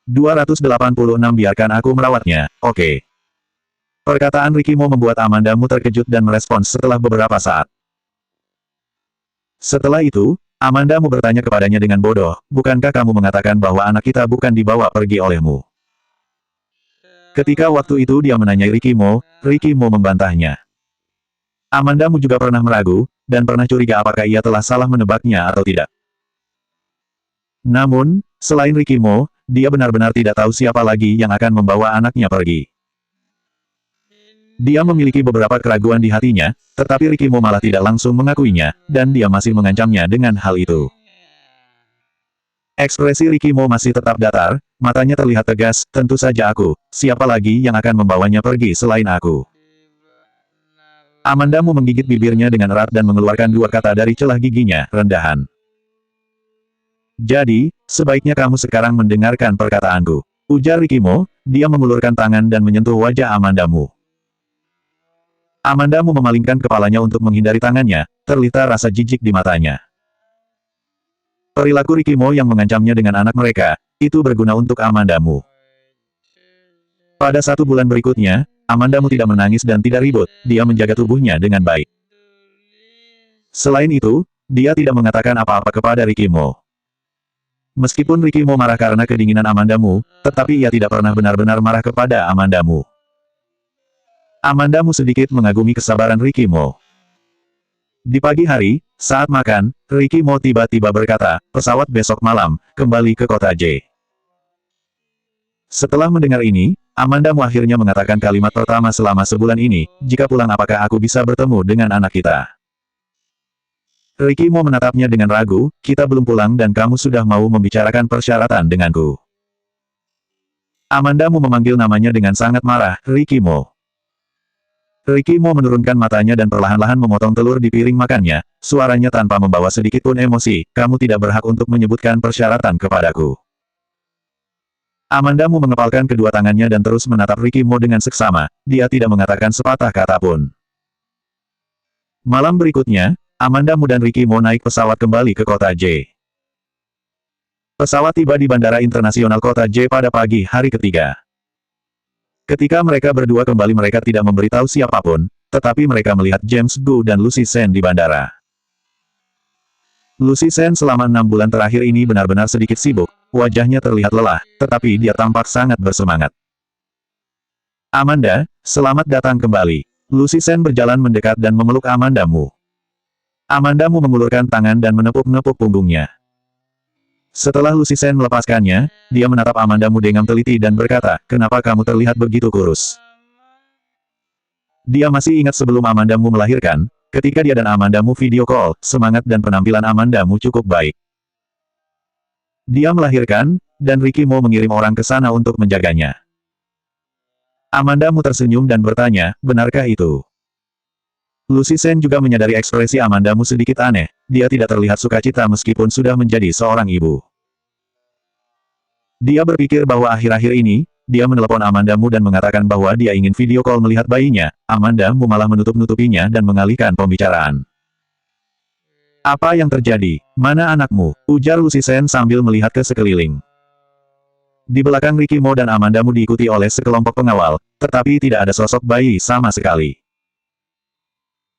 286 biarkan aku merawatnya, oke. Perkataan Rikimo membuat Amandamu terkejut dan merespons setelah beberapa saat. Setelah itu, Amandamu bertanya kepadanya dengan bodoh, bukankah kamu mengatakan bahwa anak kita bukan dibawa pergi olehmu? Ketika waktu itu dia menanyai Rikimo membantahnya. Amandamu juga pernah meragu, dan pernah curiga apakah ia telah salah menebaknya atau tidak. Namun, selain Rikimo, dia benar-benar tidak tahu siapa lagi yang akan membawa anaknya pergi. Dia memiliki beberapa keraguan di hatinya, tetapi Rikimo malah tidak langsung mengakuinya, dan dia masih mengancamnya dengan hal itu. Ekspresi Rikimo masih tetap datar, matanya terlihat tegas, tentu saja aku, siapa lagi yang akan membawanya pergi selain aku. Amandamu menggigit bibirnya dengan erat dan mengeluarkan dua kata dari celah giginya, rendahan. Jadi, sebaiknya kamu sekarang mendengarkan perkataanku. Ujar Rikimo, dia mengulurkan tangan dan menyentuh wajah Amandamu. Amandamu memalingkan kepalanya untuk menghindari tangannya, terlihat rasa jijik di matanya. Perilaku Rikimo yang mengancamnya dengan anak mereka, itu berguna untuk Amandamu. Pada 1 bulan berikutnya, Amandamu tidak menangis dan tidak ribut, dia menjaga tubuhnya dengan baik. Selain itu, dia tidak mengatakan apa-apa kepada Rikimo. Meskipun Rikimo marah karena kedinginan Amandamu, tetapi ia tidak pernah benar-benar marah kepada Amandamu. Amandamu sedikit mengagumi kesabaran Rikimo. Di pagi hari, saat makan, Rikimo tiba-tiba berkata, pesawat besok malam, kembali ke kota J. Setelah mendengar ini, Amandamu akhirnya mengatakan kalimat pertama selama sebulan ini, jika pulang apakah aku bisa bertemu dengan anak kita? Rikimo menatapnya dengan ragu, kita belum pulang dan kamu sudah mau membicarakan persyaratan denganku. Amandamu memanggil namanya dengan sangat marah, Rikimo. Rikimo menurunkan matanya dan perlahan-lahan memotong telur di piring makannya, suaranya tanpa membawa sedikit pun emosi, kamu tidak berhak untuk menyebutkan persyaratan kepadaku. Amandamu mengepalkan kedua tangannya dan terus menatap Rikimo dengan seksama, dia tidak mengatakan sepatah kata pun. Malam berikutnya, Amandamu dan Rikimo naik pesawat kembali ke kota J. Pesawat tiba di Bandara Internasional Kota J pada pagi hari ketiga. Ketika mereka berdua kembali mereka tidak memberitahu siapapun, tetapi mereka melihat James Gu dan Lucy Sen di bandara. Lucy Sen selama 6 bulan terakhir ini benar-benar sedikit sibuk, wajahnya terlihat lelah, tetapi dia tampak sangat bersemangat. Amanda, selamat datang kembali. Lucy Sen berjalan mendekat dan memeluk Amandamu. Amandamu mengulurkan tangan dan menepuk-nepuk punggungnya. Setelah Lucy Sen melepaskannya, dia menatap Amandamu dengan teliti dan berkata, kenapa kamu terlihat begitu kurus? Dia masih ingat sebelum Amandamu melahirkan, ketika dia dan Amandamu video call, semangat dan penampilan Amandamu cukup baik. Dia melahirkan, dan Rikimo mengirim orang ke sana untuk menjaganya. Amandamu tersenyum dan bertanya, benarkah itu? Lucy Sen juga menyadari ekspresi Amandamu sedikit aneh, dia tidak terlihat sukacita meskipun sudah menjadi seorang ibu. Dia berpikir bahwa akhir-akhir ini, dia menelepon Amandamu dan mengatakan bahwa dia ingin video call melihat bayinya, Amandamu malah menutup-nutupinya dan mengalihkan pembicaraan. Apa yang terjadi? Mana anakmu? Ujar Lucy Sen sambil melihat ke sekeliling. Di belakang Rikimo dan Amandamu diikuti oleh sekelompok pengawal, tetapi tidak ada sosok bayi sama sekali.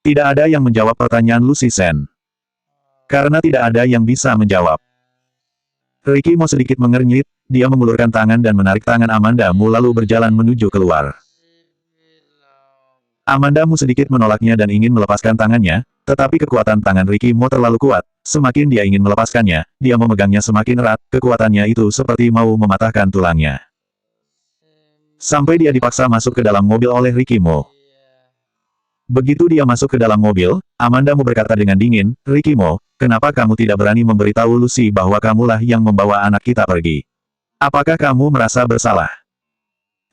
Tidak ada yang menjawab pertanyaan Lucy Sen. Karena tidak ada yang bisa menjawab. Rikimo sedikit mengernyit, dia mengulurkan tangan dan menarik tangan Amandamu lalu berjalan menuju keluar. Amandamu sedikit menolaknya dan ingin melepaskan tangannya, tetapi kekuatan tangan Rikimo terlalu kuat, semakin dia ingin melepaskannya, dia memegangnya semakin erat, kekuatannya itu seperti mau mematahkan tulangnya. Sampai dia dipaksa masuk ke dalam mobil oleh Rikimo. Begitu dia masuk ke dalam mobil, Amandamu berkata dengan dingin, Rikimo, kenapa kamu tidak berani memberitahu Lucy bahwa kamulah yang membawa anak kita pergi? Apakah kamu merasa bersalah?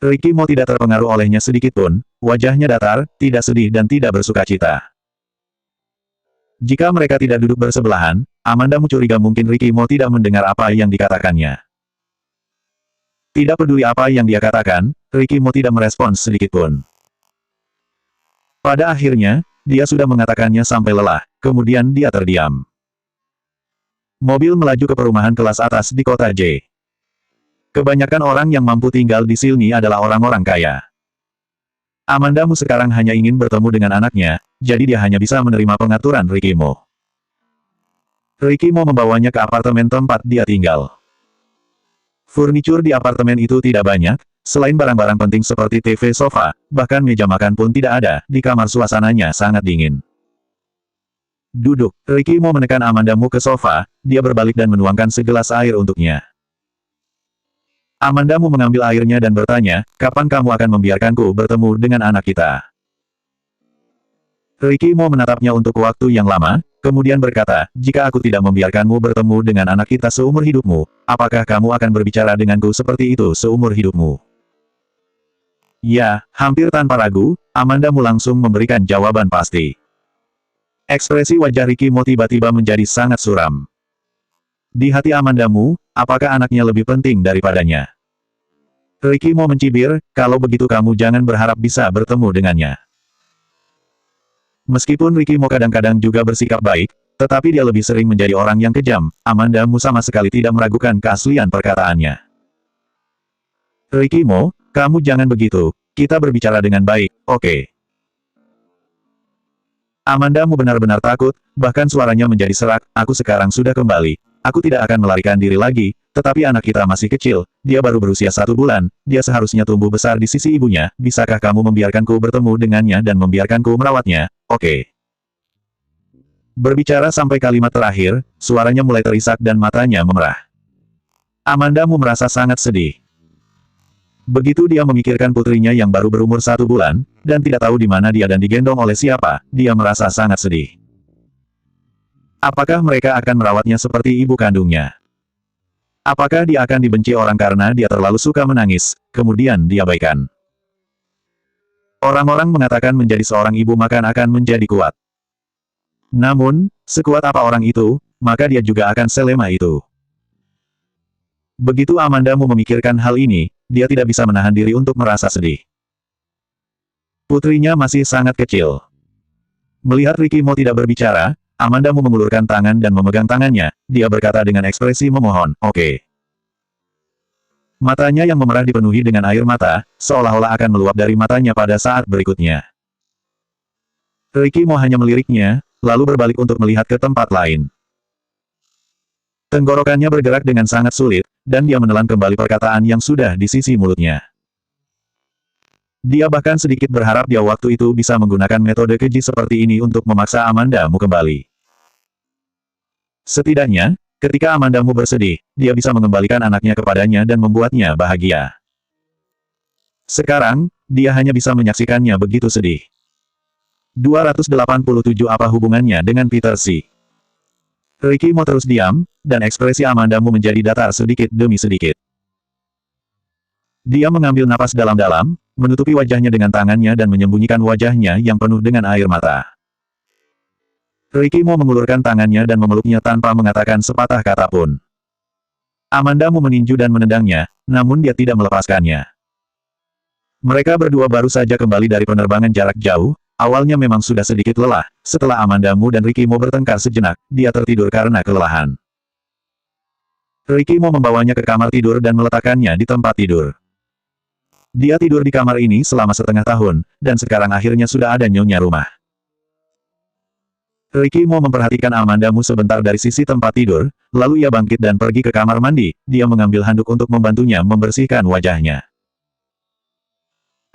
Rikimo tidak terpengaruh olehnya sedikitpun, wajahnya datar, tidak sedih dan tidak bersukacita. Jika mereka tidak duduk bersebelahan, Amandamu curiga mungkin Rikimo tidak mendengar apa yang dikatakannya. Tidak peduli apa yang dia katakan, Rikimo tidak merespons sedikitpun. Pada akhirnya, dia sudah mengatakannya sampai lelah, kemudian dia terdiam. Mobil melaju ke perumahan kelas atas di kota J. Kebanyakan orang yang mampu tinggal di sini adalah orang-orang kaya. Amandamu sekarang hanya ingin bertemu dengan anaknya, jadi dia hanya bisa menerima pengaturan Rikimo. Rikimo membawanya ke apartemen tempat dia tinggal. Furnitur di apartemen itu tidak banyak, selain barang-barang penting seperti TV sofa, bahkan meja makan pun tidak ada, di kamar suasananya sangat dingin. Duduk, Rikimo menekan Amandamu ke sofa, dia berbalik dan menuangkan segelas air untuknya. Amandamu mengambil airnya dan bertanya, kapan kamu akan membiarkanku bertemu dengan anak kita? Rikimo menatapnya untuk waktu yang lama, kemudian berkata, jika aku tidak membiarkanmu bertemu dengan anak kita seumur hidupmu, apakah kamu akan berbicara denganku seperti itu seumur hidupmu? Ya, hampir tanpa ragu, Amandamu langsung memberikan jawaban pasti. Ekspresi wajah Rikimo tiba-tiba menjadi sangat suram. Di hati Amandamu, apakah anaknya lebih penting daripadanya? Rikimo mencibir, kalau begitu kamu jangan berharap bisa bertemu dengannya. Meskipun Rikimo kadang-kadang juga bersikap baik, tetapi dia lebih sering menjadi orang yang kejam, Amandamu sama sekali tidak meragukan keaslian perkataannya. Rikimo, kamu jangan begitu, kita berbicara dengan baik, oke? Amandamu benar-benar takut, bahkan suaranya menjadi serak, aku sekarang sudah kembali, aku tidak akan melarikan diri lagi, tetapi anak kita masih kecil, dia baru berusia 1 bulan, dia seharusnya tumbuh besar di sisi ibunya, bisakah kamu membiarkanku bertemu dengannya dan membiarkanku merawatnya, oke? Berbicara sampai kalimat terakhir, suaranya mulai terisak dan matanya memerah. Amandamu merasa sangat sedih. Begitu dia memikirkan putrinya yang baru berumur 1 bulan, dan tidak tahu di mana dia dan digendong oleh siapa, dia merasa sangat sedih. Apakah mereka akan merawatnya seperti ibu kandungnya? Apakah dia akan dibenci orang karena dia terlalu suka menangis, kemudian diabaikan? Orang-orang mengatakan menjadi seorang ibu makan akan menjadi kuat. Namun, sekuat apa orang itu, maka dia juga akan selemah itu. Begitu Amandamu memikirkan hal ini, dia tidak bisa menahan diri untuk merasa sedih. Putrinya masih sangat kecil. Melihat Rikimo tidak berbicara, Amandamu mengulurkan tangan dan memegang tangannya, dia berkata dengan ekspresi memohon, oke. Matanya yang memerah dipenuhi dengan air mata, seolah-olah akan meluap dari matanya pada saat berikutnya. Rikimo hanya meliriknya, lalu berbalik untuk melihat ke tempat lain. Tenggorokannya bergerak dengan sangat sulit, dan dia menelan kembali perkataan yang sudah di sisi mulutnya. Dia bahkan sedikit berharap dia waktu itu bisa menggunakan metode keji seperti ini untuk memaksa Amandamu kembali. Setidaknya, ketika Amandamu bersedih, dia bisa mengembalikan anaknya kepadanya dan membuatnya bahagia. Sekarang, dia hanya bisa menyaksikannya begitu sedih. 287 Apa hubungannya dengan Peter Xi? Rikimo terus diam, dan ekspresi Amandamu menjadi datar sedikit demi sedikit. Dia mengambil napas dalam-dalam, menutupi wajahnya dengan tangannya dan menyembunyikan wajahnya yang penuh dengan air mata. Rikimo mengulurkan tangannya dan memeluknya tanpa mengatakan sepatah kata pun. Amandamu meninju dan menendangnya, namun dia tidak melepaskannya. Mereka berdua baru saja kembali dari penerbangan jarak jauh, awalnya memang sudah sedikit lelah, setelah Amandamu dan Rikimo bertengkar sejenak, dia tertidur karena kelelahan. Rikimo membawanya ke kamar tidur dan meletakkannya di tempat tidur. Dia tidur di kamar ini selama setengah tahun, dan sekarang akhirnya sudah ada nyonya rumah. Rikimo memperhatikan Amandamu sebentar dari sisi tempat tidur, lalu ia bangkit dan pergi ke kamar mandi, dia mengambil handuk untuk membantunya membersihkan wajahnya.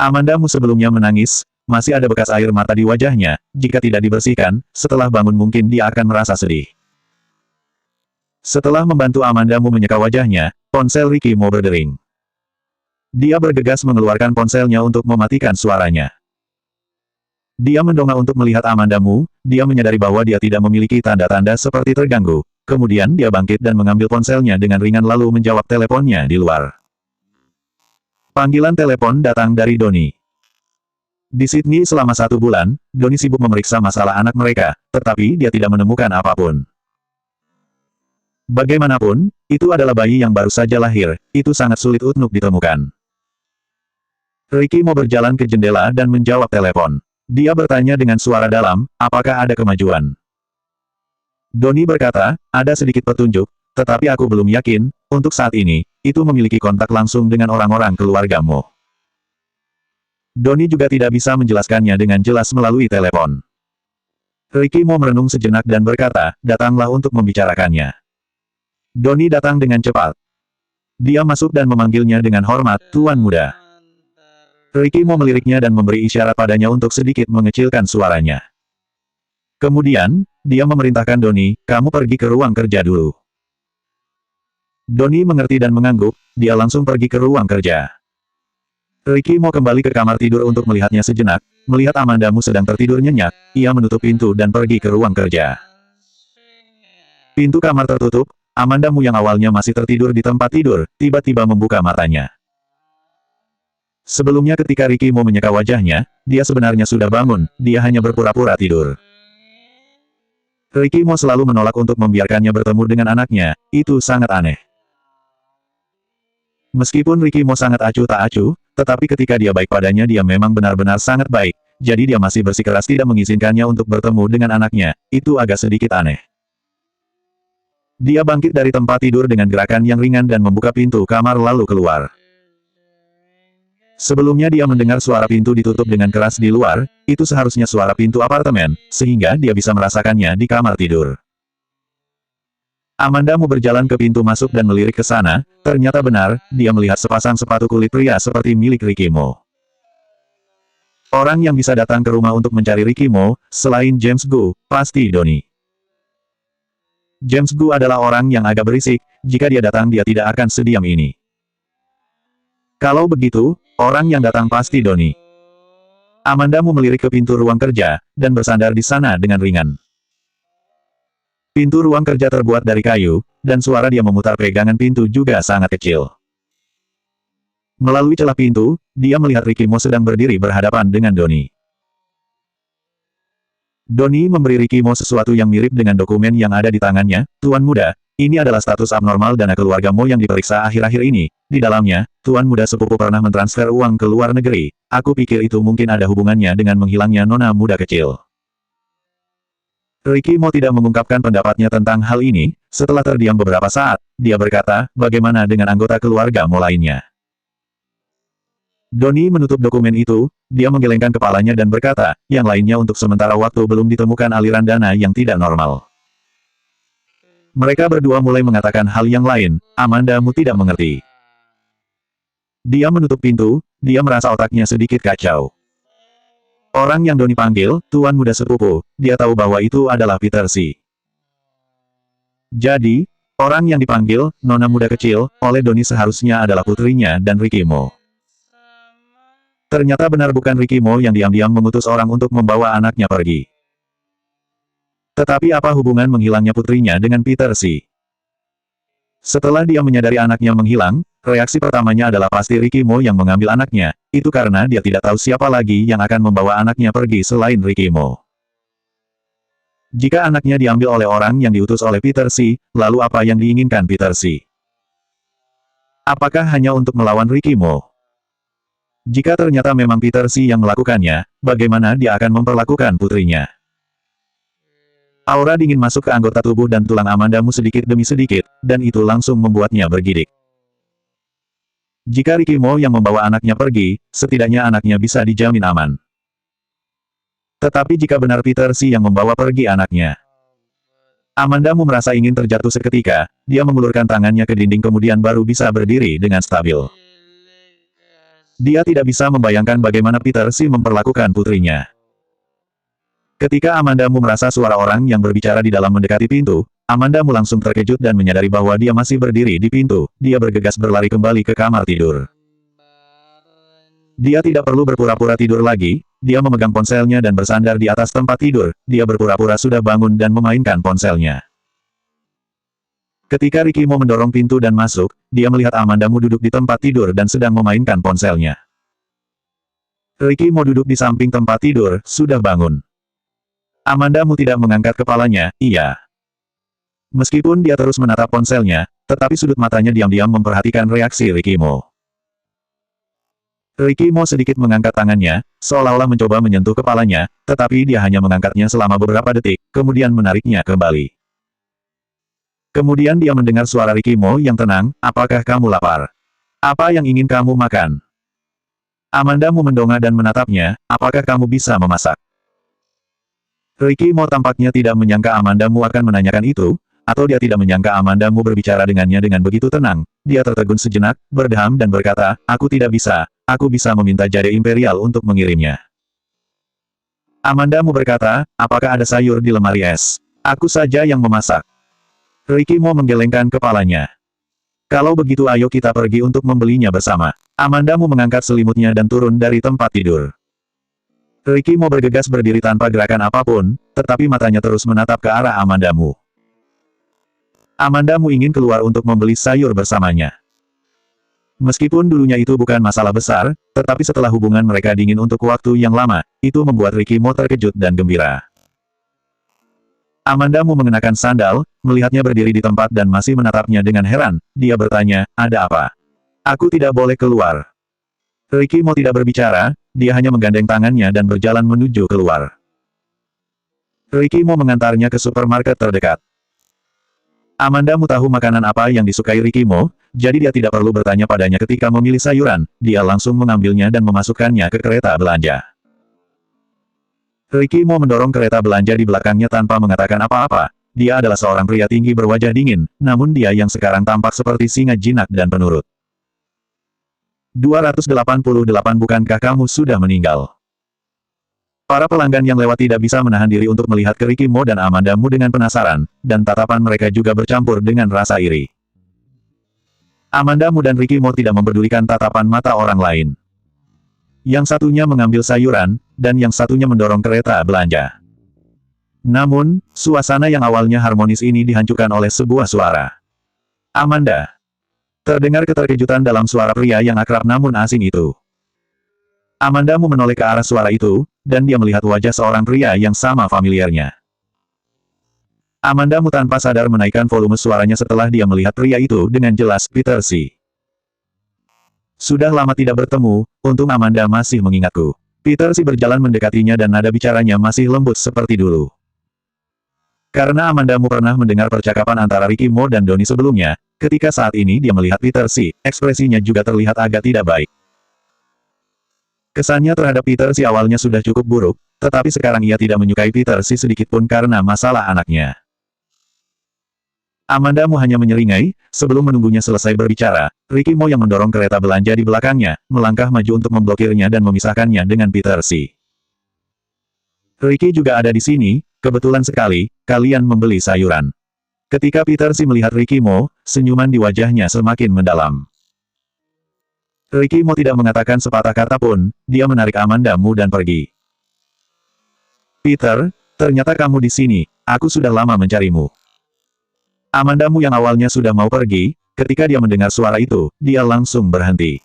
Amandamu sebelumnya menangis, masih ada bekas air mata di wajahnya, jika tidak dibersihkan, setelah bangun mungkin dia akan merasa sedih. Setelah membantu Amandamu menyeka wajahnya, ponsel Rikimo berdering. Dia bergegas mengeluarkan ponselnya untuk mematikan suaranya. Dia mendongak untuk melihat Amandamu, dia menyadari bahwa dia tidak memiliki tanda-tanda seperti terganggu. Kemudian dia bangkit dan mengambil ponselnya dengan ringan lalu menjawab teleponnya di luar. Panggilan telepon datang dari Doni. Di Sydney selama 1 bulan, Doni sibuk memeriksa masalah anak mereka, tetapi dia tidak menemukan apapun. Bagaimanapun, itu adalah bayi yang baru saja lahir, itu sangat sulit untuk ditemukan. Rikimo berjalan ke jendela dan menjawab telepon. Dia bertanya dengan suara dalam, apakah ada kemajuan? Doni berkata, ada sedikit petunjuk, tetapi aku belum yakin, untuk saat ini, itu memiliki kontak langsung dengan orang-orang keluargamu. Donnie juga tidak bisa menjelaskannya dengan jelas melalui telepon. Ricky Mo merenung sejenak dan berkata, datanglah untuk membicarakannya. Donnie datang dengan cepat. Dia masuk dan memanggilnya dengan hormat, Tuan Muda. Ricky Mo meliriknya dan memberi isyarat padanya untuk sedikit mengecilkan suaranya. Kemudian, dia memerintahkan Donnie, kamu pergi ke ruang kerja dulu. Donnie mengerti dan mengangguk, dia langsung pergi ke ruang kerja. Ricky Mo kembali ke kamar tidur untuk melihatnya sejenak, melihat Amandamu sedang tertidur nyenyak, ia menutup pintu dan pergi ke ruang kerja. Pintu kamar tertutup, Amandamu yang awalnya masih tertidur di tempat tidur, tiba-tiba membuka matanya. Sebelumnya ketika Ricky Mo menyeka wajahnya, dia sebenarnya sudah bangun, dia hanya berpura-pura tidur. Ricky Mo selalu menolak untuk membiarkannya bertemu dengan anaknya, itu sangat aneh. Meskipun Ricky Mo sangat acuh tak acuh, tetapi ketika dia baik padanya dia memang benar-benar sangat baik, jadi dia masih bersikeras tidak mengizinkannya untuk bertemu dengan anaknya, itu agak sedikit aneh. Dia bangkit dari tempat tidur dengan gerakan yang ringan dan membuka pintu kamar lalu keluar. Sebelumnya dia mendengar suara pintu ditutup dengan keras di luar, itu seharusnya suara pintu apartemen, sehingga dia bisa merasakannya di kamar tidur. Amandamu berjalan ke pintu masuk dan melirik ke sana, ternyata benar, dia melihat sepasang sepatu kulit pria seperti milik Ricky Mo. Orang yang bisa datang ke rumah untuk mencari Ricky Mo, selain James Gu, pasti Donnie. James Gu adalah orang yang agak berisik, jika dia datang dia tidak akan sediam ini. Kalau begitu, orang yang datang pasti Donnie. Amandamu melirik ke pintu ruang kerja, dan bersandar di sana dengan ringan. Pintu ruang kerja terbuat dari kayu, dan suara dia memutar pegangan pintu juga sangat kecil. Melalui celah pintu, dia melihat Ricky Mo sedang berdiri berhadapan dengan Donnie. Donnie memberi Ricky Mo sesuatu yang mirip dengan dokumen yang ada di tangannya, Tuan Muda, ini adalah status abnormal dana keluarga Mo yang diperiksa akhir-akhir ini, di dalamnya, Tuan Muda sepupu pernah mentransfer uang ke luar negeri, aku pikir itu mungkin ada hubungannya dengan menghilangnya nona muda kecil. Ricky Mo tidak mengungkapkan pendapatnya tentang hal ini, setelah terdiam beberapa saat, dia berkata, bagaimana dengan anggota keluarga Mo lainnya? Donnie menutup dokumen itu, dia menggelengkan kepalanya dan berkata, yang lainnya untuk sementara waktu belum ditemukan aliran dana yang tidak normal. Mereka berdua mulai mengatakan hal yang lain, Amandamu tidak mengerti. Dia menutup pintu, dia merasa otaknya sedikit kacau. Orang yang Donnie panggil, Tuan Muda Sepupu, dia tahu bahwa itu adalah Peter Si. Jadi, orang yang dipanggil, Nona Muda Kecil, oleh Donnie seharusnya adalah putrinya dan Ricky Mo. Ternyata benar bukan Ricky Mo yang diam-diam mengutus orang untuk membawa anaknya pergi. Tetapi apa hubungan menghilangnya putrinya dengan Peter Si? Setelah dia menyadari anaknya menghilang, reaksi pertamanya adalah pasti Ricky Mo yang mengambil anaknya, itu karena dia tidak tahu siapa lagi yang akan membawa anaknya pergi selain Ricky Mo. Jika anaknya diambil oleh orang yang diutus oleh Peter Si, lalu apa yang diinginkan Peter Si? Apakah hanya untuk melawan Ricky Mo? Jika ternyata memang Peter Si yang melakukannya, bagaimana dia akan memperlakukan putrinya? Aura dingin masuk ke anggota tubuh dan tulang Amandamu sedikit demi sedikit, dan itu langsung membuatnya bergidik. Jika Ricky Mo yang membawa anaknya pergi, setidaknya anaknya bisa dijamin aman. Tetapi jika benar Peter Si yang membawa pergi anaknya, Amandamu merasa ingin terjatuh seketika, dia mengulurkan tangannya ke dinding kemudian baru bisa berdiri dengan stabil. Dia tidak bisa membayangkan bagaimana Peter Si memperlakukan putrinya. Ketika Amandamu merasa suara orang yang berbicara di dalam mendekati pintu, Amandamu langsung terkejut dan menyadari bahwa dia masih berdiri di pintu, dia bergegas berlari kembali ke kamar tidur. Dia tidak perlu berpura-pura tidur lagi, dia memegang ponselnya dan bersandar di atas tempat tidur, dia berpura-pura sudah bangun dan memainkan ponselnya. Ketika Ricky Mo mendorong pintu dan masuk, dia melihat Amandamu duduk di tempat tidur dan sedang memainkan ponselnya. Ricky Mo duduk di samping tempat tidur, sudah bangun. Amandamu tidak mengangkat kepalanya, iya. Meskipun dia terus menatap ponselnya, tetapi sudut matanya diam-diam memperhatikan reaksi Ricky Mo. Ricky Mo sedikit mengangkat tangannya, seolah-olah mencoba menyentuh kepalanya, tetapi dia hanya mengangkatnya selama beberapa detik, kemudian menariknya kembali. Kemudian dia mendengar suara Ricky Mo yang tenang, apakah kamu lapar? Apa yang ingin kamu makan? Amanda Mu mendongak dan menatapnya, apakah kamu bisa memasak? Ricky Mo tampaknya tidak menyangka Amanda Mu akan menanyakan itu, atau dia tidak menyangka Amanda Mu berbicara dengannya dengan begitu tenang. Dia tertegun sejenak, berdeham dan berkata, aku tidak bisa, aku bisa meminta jade imperial untuk mengirimnya. Amanda Mu berkata, apakah ada sayur di lemari es? Aku saja yang memasak. Ricky Mo menggelengkan kepalanya. Kalau begitu ayo kita pergi untuk membelinya bersama. Amanda Mu mengangkat selimutnya dan turun dari tempat tidur. Ricky Mo bergegas berdiri tanpa gerakan apapun, tetapi matanya terus menatap ke arah Amanda Mu. Amanda Mu ingin keluar untuk membeli sayur bersamanya. Meskipun dulunya itu bukan masalah besar, tetapi setelah hubungan mereka dingin untuk waktu yang lama, itu membuat Ricky Mo terkejut dan gembira. Amanda Mu mengenakan sandal, melihatnya berdiri di tempat dan masih menatapnya dengan heran. Dia bertanya, ada apa? Aku tidak boleh keluar. Ricky Mo tidak berbicara, dia hanya menggandeng tangannya dan berjalan menuju keluar. Ricky Mo mengantarnya ke supermarket terdekat. Amanda Mu tahu makanan apa yang disukai Ricky Mo, jadi dia tidak perlu bertanya padanya ketika memilih sayuran, dia langsung mengambilnya dan memasukkannya ke kereta belanja. Ricky Mo mendorong kereta belanja di belakangnya tanpa mengatakan apa-apa. Dia adalah seorang pria tinggi berwajah dingin, namun dia yang sekarang tampak seperti singa jinak dan penurut. 288 bukankah kamu sudah meninggal? Para pelanggan yang lewat tidak bisa menahan diri untuk melihat ke Ricky Mo dan Amanda Mu dengan penasaran, dan tatapan mereka juga bercampur dengan rasa iri. Amanda Mu dan Ricky Mo tidak memperdulikan tatapan mata orang lain. Yang satunya mengambil sayuran, dan yang satunya mendorong kereta belanja. Namun, suasana yang awalnya harmonis ini dihancurkan oleh sebuah suara. Amanda. Terdengar keterkejutan dalam suara pria yang akrab namun asing itu. Amanda Mu menoleh ke arah suara itu, dan dia melihat wajah seorang pria yang sama familiarnya. Amanda Mu tanpa sadar menaikkan volume suaranya setelah dia melihat pria itu dengan jelas, Peter Si. Sudah lama tidak bertemu, untung Amanda masih mengingatku. Peter Si berjalan mendekatinya dan nada bicaranya masih lembut seperti dulu. Karena Amanda Mu pernah mendengar percakapan antara Ricky Mo dan Donnie sebelumnya, ketika saat ini dia melihat Peter Si, ekspresinya juga terlihat agak tidak baik. Kesannya terhadap Peter Si awalnya sudah cukup buruk, tetapi sekarang ia tidak menyukai Peter Si sedikitpun karena masalah anaknya. Amanda Mu hanya menyeringai, sebelum menunggunya selesai berbicara, Ricky Mo yang mendorong kereta belanja di belakangnya, melangkah maju untuk memblokirnya dan memisahkannya dengan Peter Si. Ricky juga ada di sini, kebetulan sekali, kalian membeli sayuran. Ketika Peter Si melihat Ricky Mo, senyuman di wajahnya semakin mendalam. Ricky Mo tidak mengatakan sepatah kata pun, dia menarik Amanda Mu dan pergi. Peter, ternyata kamu di sini, aku sudah lama mencarimu. Amanda Mu yang awalnya sudah mau pergi, ketika dia mendengar suara itu, dia langsung berhenti.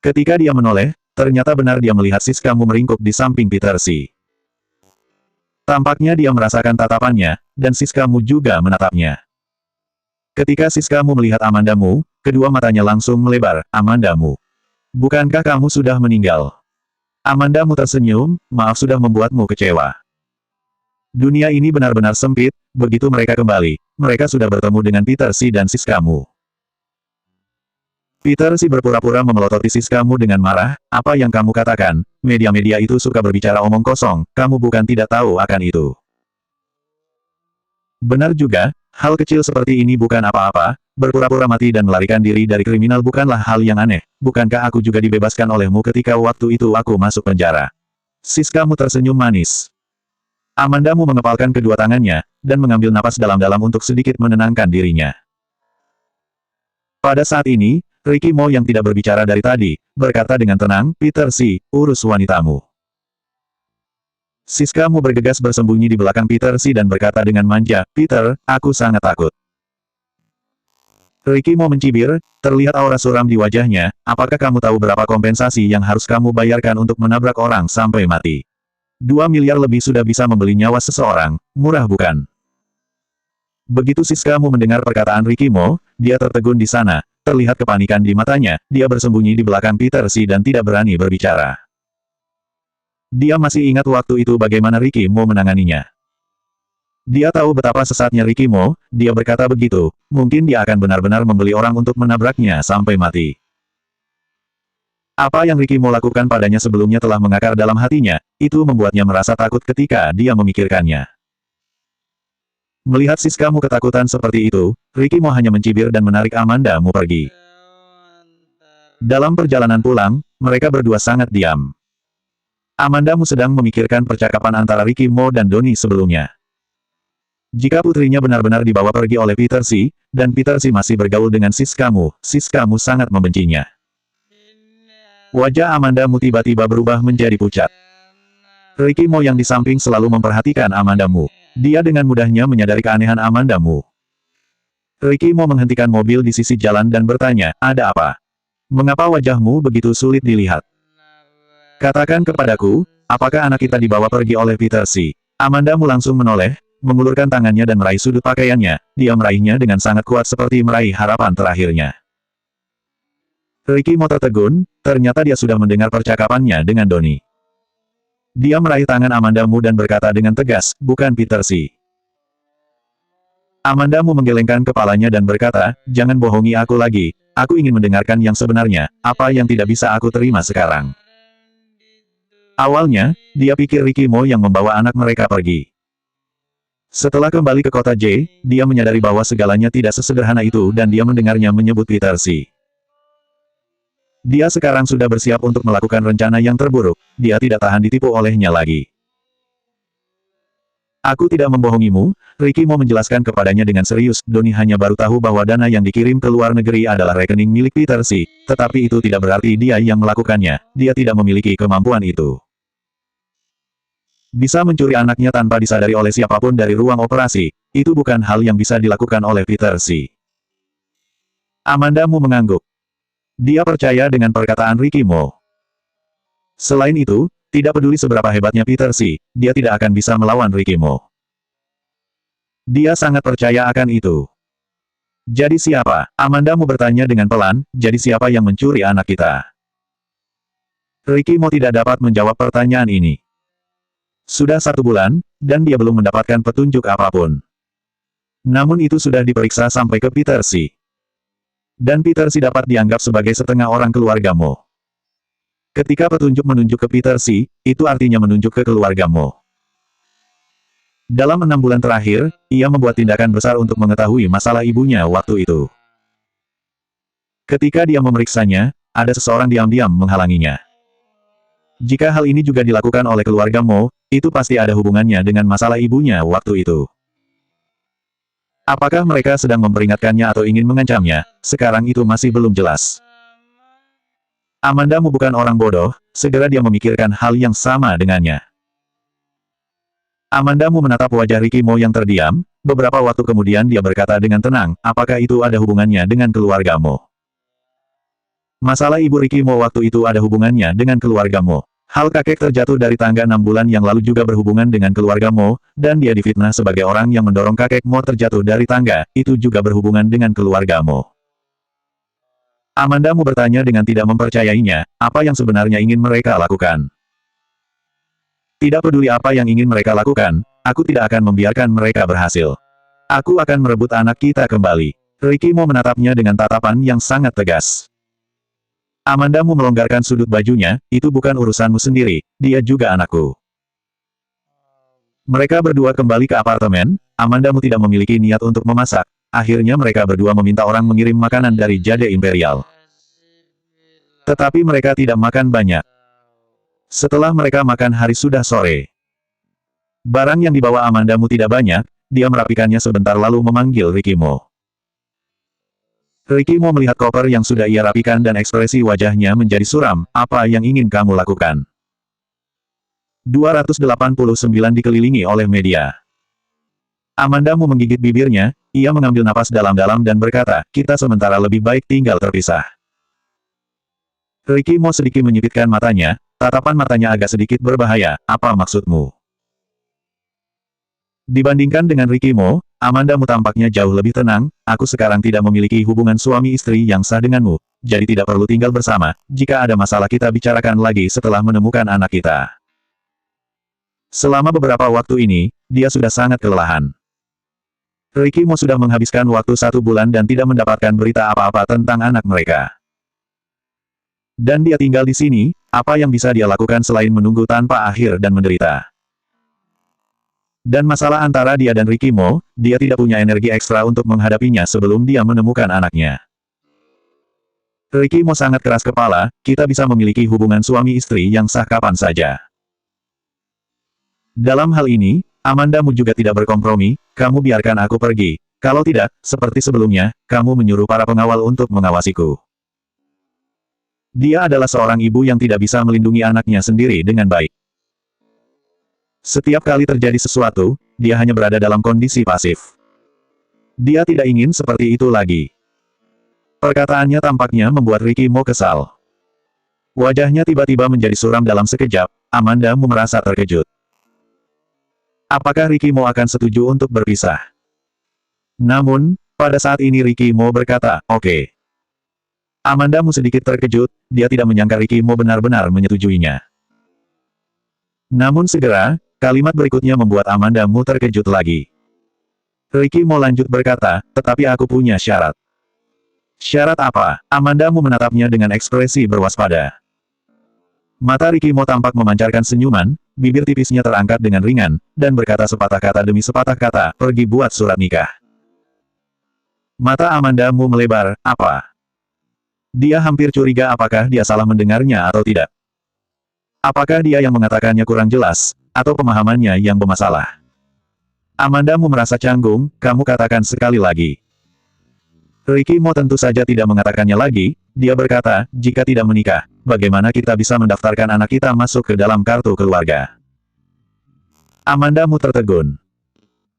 Ketika dia menoleh, ternyata benar dia melihat Siska Mu meringkuk di samping Peter Si. Tampaknya dia merasakan tatapannya, dan Siska Mu juga menatapnya. Ketika Siska Mu melihat Amanda Mu, kedua matanya langsung melebar, Amanda Mu. Bukankah kamu sudah meninggal? Amanda Mu tersenyum, maaf sudah membuatmu kecewa. Dunia ini benar-benar sempit, begitu mereka kembali, mereka sudah bertemu dengan Peter Si dan Siska Mu. Peter Si berpura-pura memelototi Siska Mu dengan marah, apa yang kamu katakan, media-media itu suka berbicara omong kosong, kamu bukan tidak tahu akan itu. Benar juga, hal kecil seperti ini bukan apa-apa, berpura-pura mati dan melarikan diri dari kriminal bukanlah hal yang aneh, bukankah aku juga dibebaskan olehmu ketika waktu itu aku masuk penjara? Siska Mu tersenyum manis. Amanda Mu mengepalkan kedua tangannya, dan mengambil napas dalam-dalam untuk sedikit menenangkan dirinya. Pada saat ini, Ricky Mo yang tidak berbicara dari tadi, berkata dengan tenang, Peter Si, urus wanitamu. Siska Mu bergegas bersembunyi di belakang Peter Si dan berkata dengan manja, Peter, aku sangat takut. Ricky Mo mencibir, terlihat aura suram di wajahnya, apakah kamu tahu berapa kompensasi yang harus kamu bayarkan untuk menabrak orang sampai mati? 2 miliar lebih sudah bisa membeli nyawa seseorang, murah bukan? Begitu Siska Mu mendengar perkataan Ricky Mo, dia tertegun di sana, terlihat kepanikan di matanya, dia bersembunyi di belakang Peter Si dan tidak berani berbicara. Dia masih ingat waktu itu bagaimana Ricky Mo menanganinya. Dia tahu betapa sesatnya Ricky Mo, dia berkata begitu, mungkin dia akan benar-benar membeli orang untuk menabraknya sampai mati. Apa yang Ricky Mo lakukan padanya sebelumnya telah mengakar dalam hatinya, itu membuatnya merasa takut ketika dia memikirkannya. Melihat Siskamu ketakutan seperti itu, Ricky Mo hanya mencibir dan menarik Amanda Mu pergi. Dalam perjalanan pulang, mereka berdua sangat diam. Amanda Mu sedang memikirkan percakapan antara Ricky Mo dan Donnie sebelumnya. Jika putrinya benar-benar dibawa pergi oleh Peter Si, dan Peter Si masih bergaul dengan Siskamu sangat membencinya. Wajah Amanda Mu tiba-tiba berubah menjadi pucat. Ricky Mo yang di samping selalu memperhatikan Amanda Mu. Dia dengan mudahnya menyadari keanehan Amanda Mu. Ricky Mo menghentikan mobil di sisi jalan dan bertanya, ada apa? Mengapa wajahmu begitu sulit dilihat? Katakan kepadaku, apakah anak kita dibawa pergi oleh Peter Si? Amanda Mu langsung menoleh, mengulurkan tangannya dan meraih sudut pakaiannya, dia meraihnya dengan sangat kuat seperti meraih harapan terakhirnya. Ricky Mo tertegun, ternyata dia sudah mendengar percakapannya dengan Donnie. Dia meraih tangan Amanda Mu dan berkata dengan tegas, bukan Peter Si. Amanda Mu menggelengkan kepalanya dan berkata, jangan bohongi aku lagi, aku ingin mendengarkan yang sebenarnya, apa yang tidak bisa aku terima sekarang. Awalnya, dia pikir Ricky Mo yang membawa anak mereka pergi. Setelah kembali ke kota J, dia menyadari bahwa segalanya tidak sesederhana itu dan dia mendengarnya menyebut Peter Si. Dia sekarang sudah bersiap untuk melakukan rencana yang terburuk, dia tidak tahan ditipu olehnya lagi. Aku tidak membohongimu, Ricky Mo menjelaskan kepadanya dengan serius, Donnie hanya baru tahu bahwa dana yang dikirim ke luar negeri adalah rekening milik Peter Si, tetapi itu tidak berarti dia yang melakukannya, dia tidak memiliki kemampuan itu. Bisa mencuri anaknya tanpa disadari oleh siapapun dari ruang operasi, itu bukan hal yang bisa dilakukan oleh Peter Si. Amanda Mu mengangguk. Dia percaya dengan perkataan Ricky Mo. Selain itu, tidak peduli seberapa hebatnya Peter Si, dia tidak akan bisa melawan Ricky Mo. Dia sangat percaya akan itu. Jadi siapa? Amanda Mu bertanya dengan pelan, jadi siapa yang mencuri anak kita? Ricky Mo tidak dapat menjawab pertanyaan ini. Sudah 1 bulan, dan dia belum mendapatkan petunjuk apapun. Namun itu sudah diperiksa sampai ke Peter Si. Dan Peter Si dapat dianggap sebagai setengah orang keluarga Mo. Ketika petunjuk menunjuk ke Peter Si, itu artinya menunjuk ke keluarga Mo. Dalam 6 bulan terakhir, ia membuat tindakan besar untuk mengetahui masalah ibunya waktu itu. Ketika dia memeriksanya, ada seseorang diam-diam menghalanginya. Jika hal ini juga dilakukan oleh keluarga Mo, itu pasti ada hubungannya dengan masalah ibunya waktu itu. Apakah mereka sedang memperingatkannya atau ingin mengancamnya, sekarang itu masih belum jelas. Amanda Mu bukan orang bodoh, segera dia memikirkan hal yang sama dengannya. Amanda Mu menatap wajah Ricky Mo yang terdiam, beberapa waktu kemudian dia berkata dengan tenang, apakah itu ada hubungannya dengan keluarga Mo? Masalah ibu Ricky Mo waktu itu ada hubungannya dengan keluarga Mo. Hal kakek terjatuh dari tangga 6 bulan yang lalu juga berhubungan dengan keluarga Mo, dan dia difitnah sebagai orang yang mendorong kakek Mo terjatuh dari tangga, itu juga berhubungan dengan keluarga Mo. Amanda Mu bertanya dengan tidak mempercayainya, apa yang sebenarnya ingin mereka lakukan? Tidak peduli apa yang ingin mereka lakukan, aku tidak akan membiarkan mereka berhasil. Aku akan merebut anak kita kembali. Ricky Mo menatapnya dengan tatapan yang sangat tegas. Amanda Mu melonggarkan sudut bajunya, itu bukan urusanmu sendiri, dia juga anakku. Mereka berdua kembali ke apartemen, Amanda Mu tidak memiliki niat untuk memasak, akhirnya mereka berdua meminta orang mengirim makanan dari Jade Imperial. Tetapi mereka tidak makan banyak. Setelah mereka makan hari sudah sore. Barang yang dibawa Amanda Mu tidak banyak, dia merapikannya sebentar lalu memanggil Ricky Mo. Ricky Mo melihat koper yang sudah ia rapikan dan ekspresi wajahnya menjadi suram, apa yang ingin kamu lakukan? 289 dikelilingi oleh media. Amanda Mu menggigit bibirnya, ia mengambil napas dalam-dalam dan berkata, kita sementara lebih baik tinggal terpisah. Ricky Mo sedikit menyipitkan matanya, tatapan matanya agak sedikit berbahaya, apa maksudmu? Dibandingkan dengan Ricky Mo, Amanda Mu tampaknya jauh lebih tenang, aku sekarang tidak memiliki hubungan suami istri yang sah denganmu, jadi tidak perlu tinggal bersama, jika ada masalah kita bicarakan lagi setelah menemukan anak kita. Selama beberapa waktu ini, dia sudah sangat kelelahan. Ricky Mo sudah menghabiskan waktu 1 bulan dan tidak mendapatkan berita apa-apa tentang anak mereka. Dan dia tinggal di sini, apa yang bisa dia lakukan selain menunggu tanpa akhir dan menderita. Dan masalah antara dia dan Ricky Mo, dia tidak punya energi ekstra untuk menghadapinya sebelum dia menemukan anaknya. Ricky Mo sangat keras kepala, kita bisa memiliki hubungan suami istri yang sah kapan saja. Dalam hal ini, Amanda Mu juga tidak berkompromi, kamu biarkan aku pergi. Kalau tidak, seperti sebelumnya, kamu menyuruh para pengawal untuk mengawasiku. Dia adalah seorang ibu yang tidak bisa melindungi anaknya sendiri dengan baik. Setiap kali terjadi sesuatu, dia hanya berada dalam kondisi pasif. Dia tidak ingin seperti itu lagi. Perkataannya tampaknya membuat Ricky Mo kesal. Wajahnya tiba-tiba menjadi suram dalam sekejap, Amanda Mu merasa terkejut. Apakah Ricky Mo akan setuju untuk berpisah? Namun, pada saat ini Ricky Mo berkata, oke. Amanda Mu sedikit terkejut, dia tidak menyangka Ricky Mo benar-benar menyetujuinya. Namun segera, kalimat berikutnya membuat Amanda Mu terkejut lagi. Ricky Mo lanjut berkata, tetapi aku punya syarat. Syarat apa? Amanda Mu menatapnya dengan ekspresi berwaspada. Mata Ricky Mo tampak memancarkan senyuman, bibir tipisnya terangkat dengan ringan, dan berkata sepatah kata demi sepatah kata, pergi buat surat nikah. Mata Amanda Mu melebar, apa? Dia hampir curiga apakah dia salah mendengarnya atau tidak. Apakah dia yang mengatakannya kurang jelas, atau pemahamannya yang bermasalah? Amanda Mu merasa canggung, kamu katakan sekali lagi. Ricky Mo tentu saja tidak mengatakannya lagi, dia berkata, jika tidak menikah, bagaimana kita bisa mendaftarkan anak kita masuk ke dalam kartu keluarga? Amanda Mu tertegun.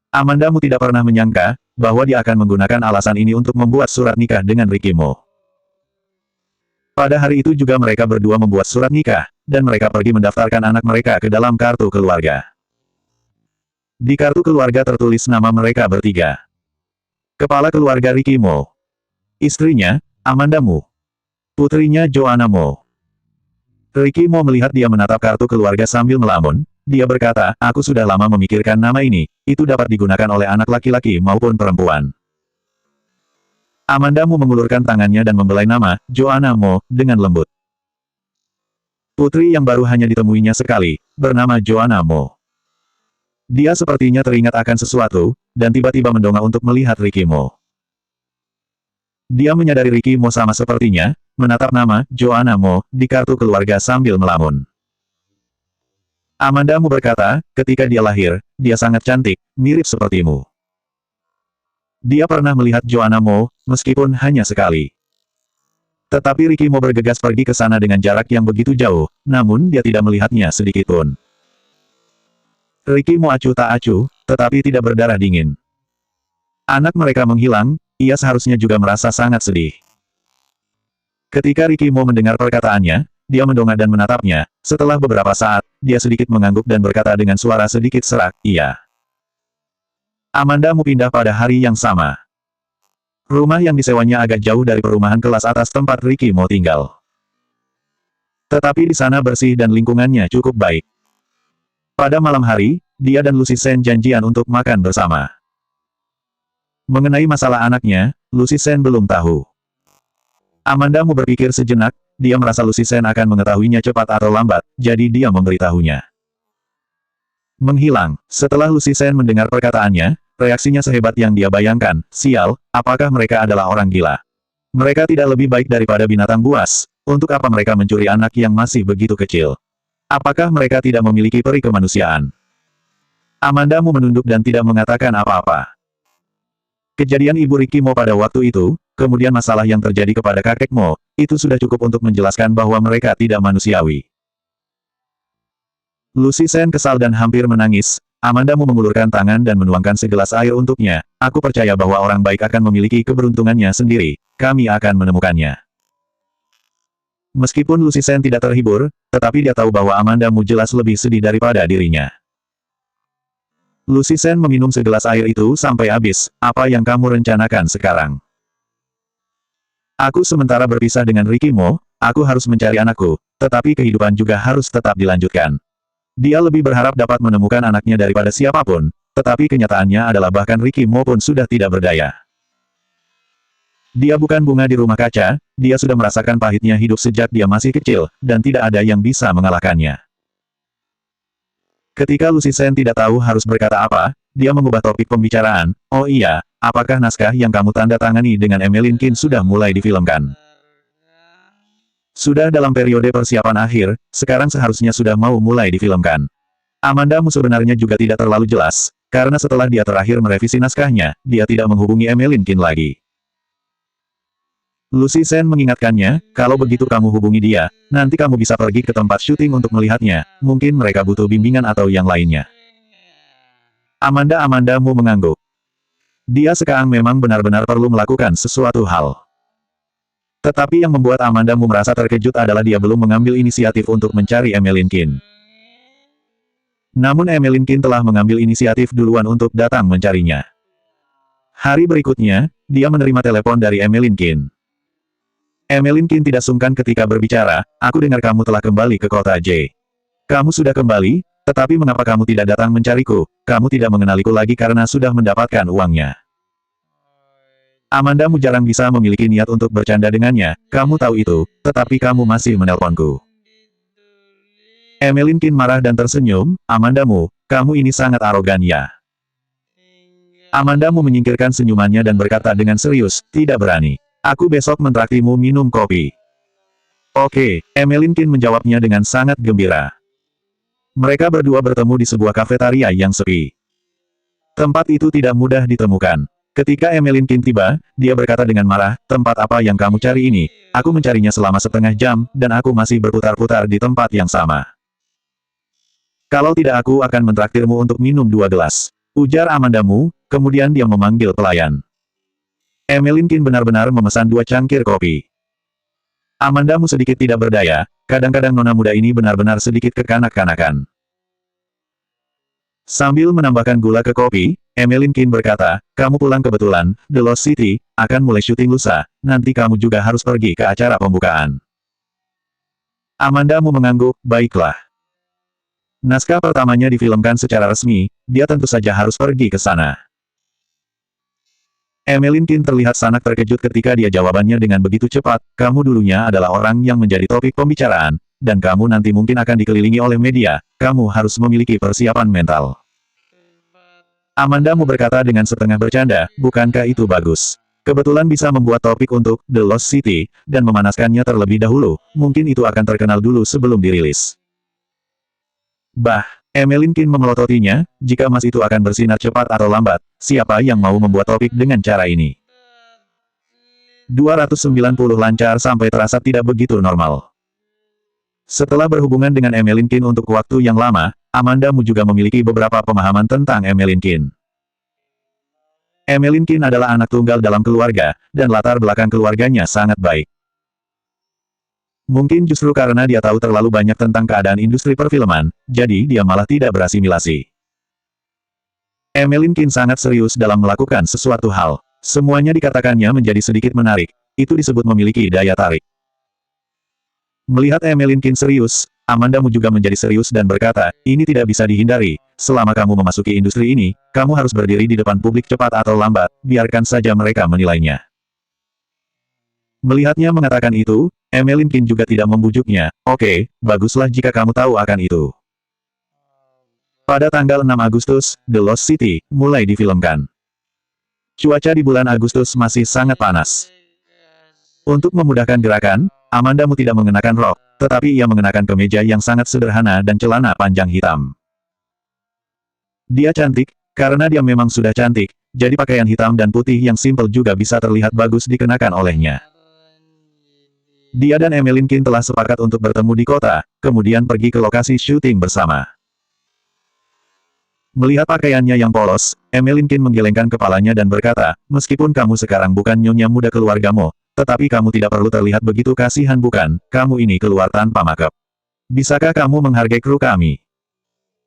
Amanda Mu tidak pernah menyangka, bahwa dia akan menggunakan alasan ini untuk membuat surat nikah dengan Ricky Mo. Pada hari itu juga mereka berdua membuat surat nikah, dan mereka pergi mendaftarkan anak mereka ke dalam kartu keluarga. Di kartu keluarga tertulis nama mereka bertiga. Kepala keluarga Ricky Mo. Istrinya, Amanda Mu. Putrinya Joanna Mo. Ricky Mo melihat dia menatap kartu keluarga sambil melamun, dia berkata, aku sudah lama memikirkan nama ini, itu dapat digunakan oleh anak laki-laki maupun perempuan. Amanda Mu mengulurkan tangannya dan membelai nama, Joanna Mo, dengan lembut. Putri yang baru hanya ditemuinya sekali, bernama Joanna Mo. Dia sepertinya teringat akan sesuatu, dan tiba-tiba mendongak untuk melihat Ricky Mo. Dia menyadari Ricky Mo sama sepertinya, menatap nama, Joanna Mo, di kartu keluarga sambil melamun. Amanda Mu berkata, ketika dia lahir, dia sangat cantik, mirip sepertimu. Dia pernah melihat Joanna Mo, meskipun hanya sekali. Tetapi Ricky Mo bergegas pergi ke sana dengan jarak yang begitu jauh, namun dia tidak melihatnya sedikitpun. Ricky Mo acuh tak acuh, tetapi tidak berdarah dingin. Anak mereka menghilang, ia seharusnya juga merasa sangat sedih. Ketika Ricky Mo mendengar perkataannya, dia mendongak dan menatapnya, setelah beberapa saat, dia sedikit mengangguk dan berkata dengan suara sedikit serak, iya. Amanda Mu pindah pada hari yang sama. Rumah yang disewanya agak jauh dari perumahan kelas atas tempat Ricky Mo tinggal. Tetapi di sana bersih dan lingkungannya cukup baik. Pada malam hari, dia dan Lucy Sen janjian untuk makan bersama. Mengenai masalah anaknya, Lucy Sen belum tahu. Amanda Mu berpikir sejenak, dia merasa Lucy Sen akan mengetahuinya cepat atau lambat, jadi dia memberitahunya. Menghilang. Setelah Lucy Sen mendengar perkataannya, reaksinya sehebat yang dia bayangkan, sial, apakah mereka adalah orang gila? Mereka tidak lebih baik daripada binatang buas, untuk apa mereka mencuri anak yang masih begitu kecil? Apakah mereka tidak memiliki peri kemanusiaan? Amanda Mu menunduk dan tidak mengatakan apa-apa. Kejadian Ibu Ricky Mo pada waktu itu, kemudian masalah yang terjadi kepada kakek Mo, itu sudah cukup untuk menjelaskan bahwa mereka tidak manusiawi. Lucy Sen kesal dan hampir menangis, Amanda Mu mengulurkan tangan dan menuangkan segelas air untuknya, aku percaya bahwa orang baik akan memiliki keberuntungannya sendiri, kami akan menemukannya. Meskipun Lucy Sen tidak terhibur, tetapi dia tahu bahwa Amanda Mu jelas lebih sedih daripada dirinya. Lucy Sen meminum segelas air itu sampai habis, apa yang kamu rencanakan sekarang? Aku sementara berpisah dengan Ricky Mo, aku harus mencari anakku, tetapi kehidupan juga harus tetap dilanjutkan. Dia lebih berharap dapat menemukan anaknya daripada siapapun, tetapi kenyataannya adalah bahkan Ricky Mo pun sudah tidak berdaya. Dia bukan bunga di rumah kaca, dia sudah merasakan pahitnya hidup sejak dia masih kecil, dan tidak ada yang bisa mengalahkannya. Ketika Lucy Sen tidak tahu harus berkata apa, dia mengubah topik pembicaraan. Oh iya, apakah naskah yang kamu tanda tangani dengan Emeline Kin sudah mulai difilmkan? Sudah dalam periode persiapan akhir, sekarang seharusnya sudah mau mulai difilmkan. Amanda Mu sebenarnya juga tidak terlalu jelas, karena setelah dia terakhir merevisi naskahnya, dia tidak menghubungi Emeline Kin lagi. Lucy Sen mengingatkannya, kalau begitu kamu hubungi dia, nanti kamu bisa pergi ke tempat syuting untuk melihatnya, mungkin mereka butuh bimbingan atau yang lainnya. Amanda Mu mengangguk. Dia sekarang memang benar-benar perlu melakukan sesuatu hal. Tetapi yang membuat Amanda Mu merasa terkejut adalah dia belum mengambil inisiatif untuk mencari Emeline Kin. Namun Emeline Kin telah mengambil inisiatif duluan untuk datang mencarinya. Hari berikutnya, dia menerima telepon dari Emeline Kin. Emeline Kin tidak sungkan ketika berbicara, aku dengar kamu telah kembali ke kota J. Kamu sudah kembali, tetapi mengapa kamu tidak datang mencariku? Kamu tidak mengenaliku lagi karena sudah mendapatkan uangnya. Amanda Mu jarang bisa memiliki niat untuk bercanda dengannya, kamu tahu itu, tetapi kamu masih menelponku. Emeline Kin marah dan tersenyum, Amanda Mu, kamu ini sangat arogan ya. Amanda Mu menyingkirkan senyumannya dan berkata dengan serius, tidak berani. Aku besok mentraktirmu minum kopi. Oke, Emeline Kin menjawabnya dengan sangat gembira. Mereka berdua bertemu di sebuah kafetaria yang sepi. Tempat itu tidak mudah ditemukan. Ketika Emeline Kin tiba, dia berkata dengan marah, tempat apa yang kamu cari ini? Aku mencarinya selama setengah jam, dan aku masih berputar-putar di tempat yang sama. Kalau tidak aku akan mentraktirmu untuk minum 2 gelas. Ujar Amanda Mu, kemudian dia memanggil pelayan. Emeline Kin benar-benar memesan 2 cangkir kopi. Amanda Mu sedikit tidak berdaya, kadang-kadang nona muda ini benar-benar sedikit kekanak-kanakan. Sambil menambahkan gula ke kopi, Emeline Kin berkata, kamu pulang kebetulan, The Lost City, akan mulai syuting lusa, nanti kamu juga harus pergi ke acara pembukaan. Amanda Mu mengangguk, baiklah. Naskah pertamanya difilmkan secara resmi, dia tentu saja harus pergi ke sana. Emeline Kin terlihat sangat terkejut ketika dia jawabannya dengan begitu cepat, kamu dulunya adalah orang yang menjadi topik pembicaraan, dan kamu nanti mungkin akan dikelilingi oleh media, kamu harus memiliki persiapan mental. Amanda Mu berkata dengan setengah bercanda, bukankah itu bagus? Kebetulan bisa membuat topik untuk The Lost City, dan memanaskannya terlebih dahulu, mungkin itu akan terkenal dulu sebelum dirilis. Bah, Emeline Kin memelototinya, jika emas itu akan bersinar cepat atau lambat, siapa yang mau membuat topik dengan cara ini? 290 lancar sampai terasa tidak begitu normal. Setelah berhubungan dengan Emeline Kin untuk waktu yang lama, Amanda Mu juga memiliki beberapa pemahaman tentang Emeline Kin. Emeline Kin adalah anak tunggal dalam keluarga, dan latar belakang keluarganya sangat baik. Mungkin justru karena dia tahu terlalu banyak tentang keadaan industri perfilman, jadi dia malah tidak berasimilasi. Emeline Kin sangat serius dalam melakukan sesuatu hal. Semuanya dikatakannya menjadi sedikit menarik. Itu disebut memiliki daya tarik. Melihat Emeline Kin serius, Amanda Mu juga menjadi serius dan berkata, ini tidak bisa dihindari, selama kamu memasuki industri ini, kamu harus berdiri di depan publik cepat atau lambat, biarkan saja mereka menilainya. Melihatnya mengatakan itu, Emeline Kin juga tidak membujuknya, oke, baguslah jika kamu tahu akan itu. Pada tanggal 6 Agustus, The Lost City, mulai difilmkan. Cuaca di bulan Agustus masih sangat panas. Untuk memudahkan gerakan, Amanda Mu tidak mengenakan rok, tetapi ia mengenakan kemeja yang sangat sederhana dan celana panjang hitam. Dia cantik, karena dia memang sudah cantik, jadi pakaian hitam dan putih yang simpel juga bisa terlihat bagus dikenakan olehnya. Dia dan Emeline Kin telah sepakat untuk bertemu di kota, kemudian pergi ke lokasi syuting bersama. Melihat pakaiannya yang polos, Emeline Kin menggelengkan kepalanya dan berkata, meskipun kamu sekarang bukan nyonya muda keluargamu, tetapi kamu tidak perlu terlihat begitu kasihan bukan, kamu ini keluar tanpa makeup. Bisakah kamu menghargai kru kami?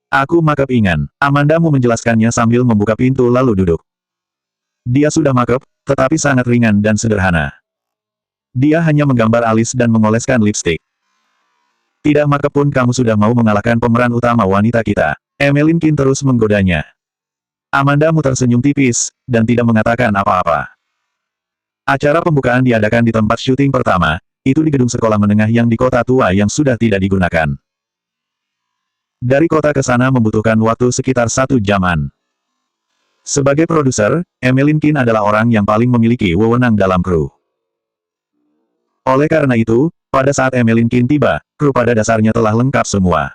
Aku makeup ingan, Amanda Mu menjelaskannya sambil membuka pintu lalu duduk. Dia sudah makeup, tetapi sangat ringan dan sederhana. Dia hanya menggambar alis dan mengoleskan lipstik. Tidak meskipun kamu sudah mau mengalahkan pemeran utama wanita kita. Emeline Kin terus menggodanya. Amanda Mu tersenyum tipis, dan tidak mengatakan apa-apa. Acara pembukaan diadakan di tempat syuting pertama, itu di gedung sekolah menengah yang di kota tua yang sudah tidak digunakan. Dari kota ke sana membutuhkan waktu sekitar 1 jaman. Sebagai produser, Emeline Kin adalah orang yang paling memiliki wewenang dalam kru. Oleh karena itu, pada saat Emeline Kin tiba, kru pada dasarnya telah lengkap semua.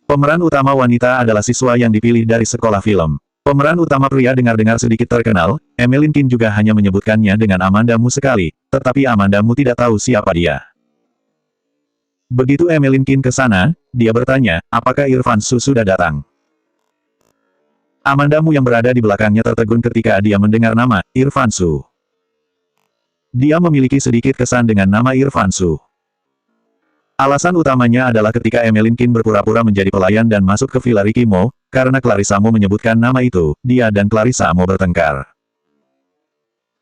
Pemeran utama wanita adalah siswa yang dipilih dari sekolah film. Pemeran utama pria dengar-dengar sedikit terkenal, Emeline Kin juga hanya menyebutkannya dengan Amanda Mu sekali, tetapi Amanda Mu tidak tahu siapa dia. Begitu Emeline Kin ke sana, dia bertanya, apakah Irfan Su sudah datang? Amanda Mu yang berada di belakangnya tertegun ketika dia mendengar nama Irfan Su. Dia memiliki sedikit kesan dengan nama Irfan Su. Alasan utamanya adalah ketika Emeline Kin berpura-pura menjadi pelayan dan masuk ke Villa Ricky Mo, karena Clarissa Mo menyebutkan nama itu, dia dan Clarissa Mo bertengkar.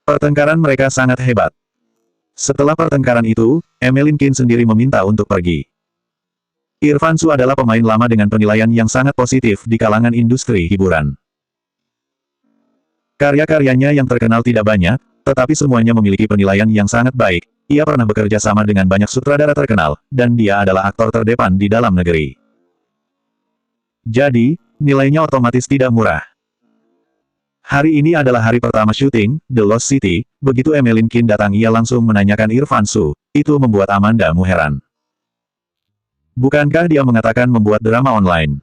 Pertengkaran mereka sangat hebat. Setelah pertengkaran itu, Emeline Kin sendiri meminta untuk pergi. Irfan Su adalah pemain lama dengan penilaian yang sangat positif di kalangan industri hiburan. Karya-karyanya yang terkenal tidak banyak, tetapi semuanya memiliki penilaian yang sangat baik. Ia pernah bekerja sama dengan banyak sutradara terkenal, dan dia adalah aktor terdepan di dalam negeri. Jadi, nilainya otomatis tidak murah. Hari ini adalah hari pertama syuting, The Lost City. Begitu Emeline Kin datang ia langsung menanyakan Irfan Su. Itu membuat Amanda Mu heran. Bukankah dia mengatakan membuat drama online?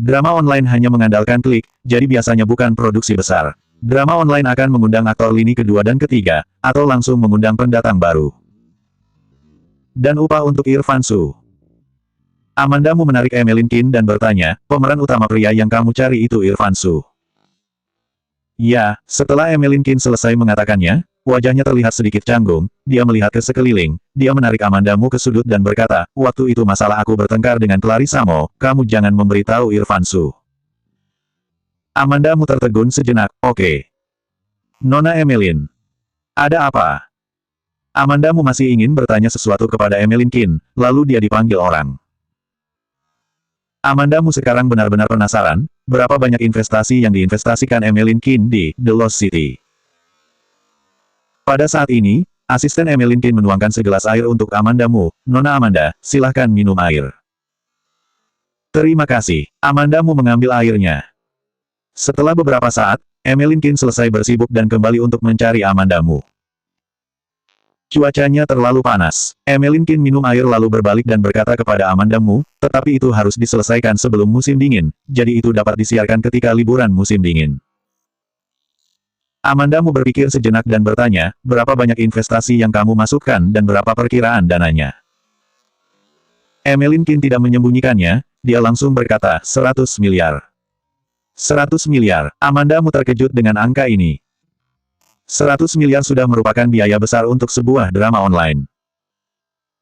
Drama online hanya mengandalkan klik, jadi biasanya bukan produksi besar. Drama online akan mengundang aktor lini kedua dan ketiga, atau langsung mengundang pendatang baru. Dan upah untuk Irfan Su. Amanda Mu menarik Emeline Kin dan bertanya, pemeran utama pria yang kamu cari itu Irfan Su. Ya, setelah Emeline Kin selesai mengatakannya, wajahnya terlihat sedikit canggung, dia melihat ke sekeliling, dia menarik Amanda Mu ke sudut dan berkata, waktu itu masalah aku bertengkar dengan Clarissa Mo, kamu jangan memberitahu Irfan Su. Amanda Mu tertegun sejenak, oke. Nona Emeline. Ada apa? Amanda Mu masih ingin bertanya sesuatu kepada Emeline Kin, lalu dia dipanggil orang. Amanda Mu sekarang benar-benar penasaran, berapa banyak investasi yang diinvestasikan Emeline Kin di The Lost City. Pada saat ini, asisten Emeline Kin menuangkan segelas air untuk Amanda Mu. Nona Amanda, silahkan minum air. Terima kasih. Amanda Mu mengambil airnya. Setelah beberapa saat, Emeline Kin selesai bersibuk dan kembali untuk mencari Amanda Mu. Cuacanya terlalu panas. Emeline Kin minum air lalu berbalik dan berkata kepada Amanda Mu, tetapi itu harus diselesaikan sebelum musim dingin, jadi itu dapat disiarkan ketika liburan musim dingin. Amanda Mu berpikir sejenak dan bertanya, berapa banyak investasi yang kamu masukkan dan berapa perkiraan dananya? Emeline Kin tidak menyembunyikannya, dia langsung berkata, 100 miliar. 100 miliar. Amanda Mu terkejut dengan angka ini. 100 miliar sudah merupakan biaya besar untuk sebuah drama online.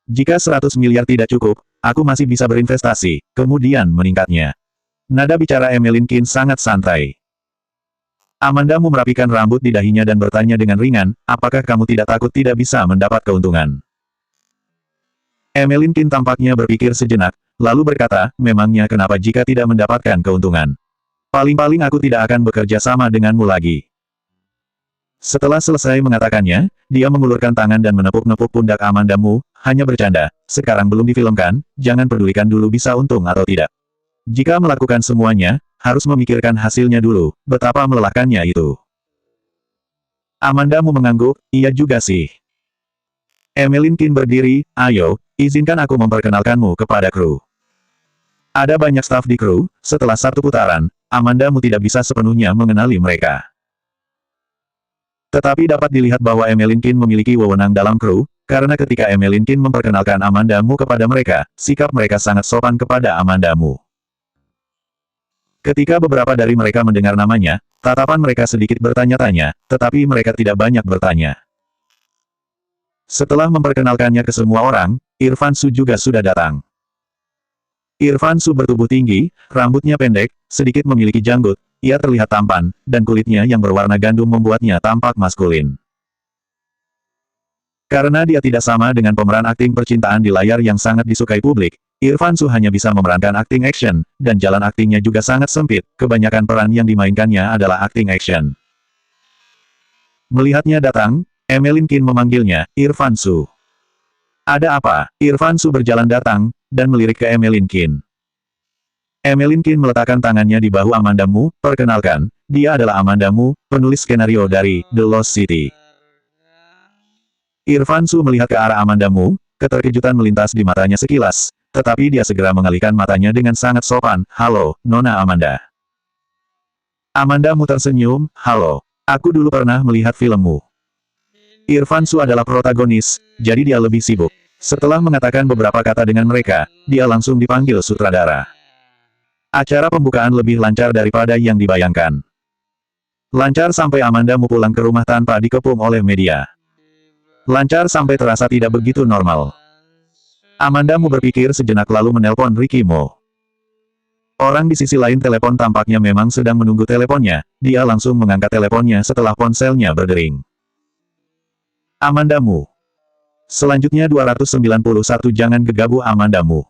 Jika 100 miliar tidak cukup, aku masih bisa berinvestasi, kemudian meningkatnya. Nada bicara Emeline Kin sangat santai. Amanda Mu merapikan rambut di dahinya dan bertanya dengan ringan, apakah kamu tidak takut tidak bisa mendapat keuntungan? Emeline Kin tampaknya berpikir sejenak, lalu berkata, memangnya kenapa jika tidak mendapatkan keuntungan? Paling-paling aku tidak akan bekerja sama denganmu lagi. Setelah selesai mengatakannya, dia mengulurkan tangan dan menepuk-nepuk pundak Amanda Mu, hanya bercanda, sekarang belum difilmkan, jangan pedulikan dulu bisa untung atau tidak. Jika melakukan semuanya, harus memikirkan hasilnya dulu, betapa melelahkannya itu. Amanda Mu mengangguk, iya juga sih. Emeline Kin berdiri, ayo, izinkan aku memperkenalkanmu kepada kru. Ada banyak staf di kru, setelah satu putaran, Amanda Mu tidak bisa sepenuhnya mengenali mereka. Tetapi dapat dilihat bahwa Emeline Kin memiliki wewenang dalam kru, karena ketika Emeline Kin memperkenalkan Amanda Mu kepada mereka, sikap mereka sangat sopan kepada Amanda Mu. Ketika beberapa dari mereka mendengar namanya, tatapan mereka sedikit bertanya-tanya, tetapi mereka tidak banyak bertanya. Setelah memperkenalkannya ke semua orang, Irfan Su juga sudah datang. Irfan Su bertubuh tinggi, rambutnya pendek, sedikit memiliki janggut, ia terlihat tampan, dan kulitnya yang berwarna gandum membuatnya tampak maskulin. Karena dia tidak sama dengan pemeran akting percintaan di layar yang sangat disukai publik, Irfan Su hanya bisa memerankan akting action, dan jalan aktingnya juga sangat sempit, kebanyakan peran yang dimainkannya adalah akting action. Melihatnya datang, Emeline Qin memanggilnya, Irfan Su. Ada apa? Irfan Su berjalan datang, dan melirik ke Emeline Qin. Emeline Qin meletakkan tangannya di bahu Amanda Mu, perkenalkan, dia adalah Amanda Mu, penulis skenario dari The Lost City. Irfan Su melihat ke arah Amanda Mu, keterkejutan melintas di matanya sekilas, tetapi dia segera mengalihkan matanya dengan sangat sopan, halo, Nona Amanda. Amanda Mu tersenyum, halo, aku dulu pernah melihat filmmu. Irfan Su adalah protagonis, jadi dia lebih sibuk. Setelah mengatakan beberapa kata dengan mereka, dia langsung dipanggil sutradara. Acara pembukaan lebih lancar daripada yang dibayangkan. Lancar sampai Amanda Mu pulang ke rumah tanpa dikepung oleh media. Lancar sampai terasa tidak begitu normal. Amanda Mu berpikir sejenak lalu menelpon Ricky Mo. Orang di sisi lain telepon tampaknya memang sedang menunggu teleponnya, dia langsung mengangkat teleponnya setelah ponselnya berdering. Amanda Mu. Selanjutnya 291 jangan gegabah Amanda Mu.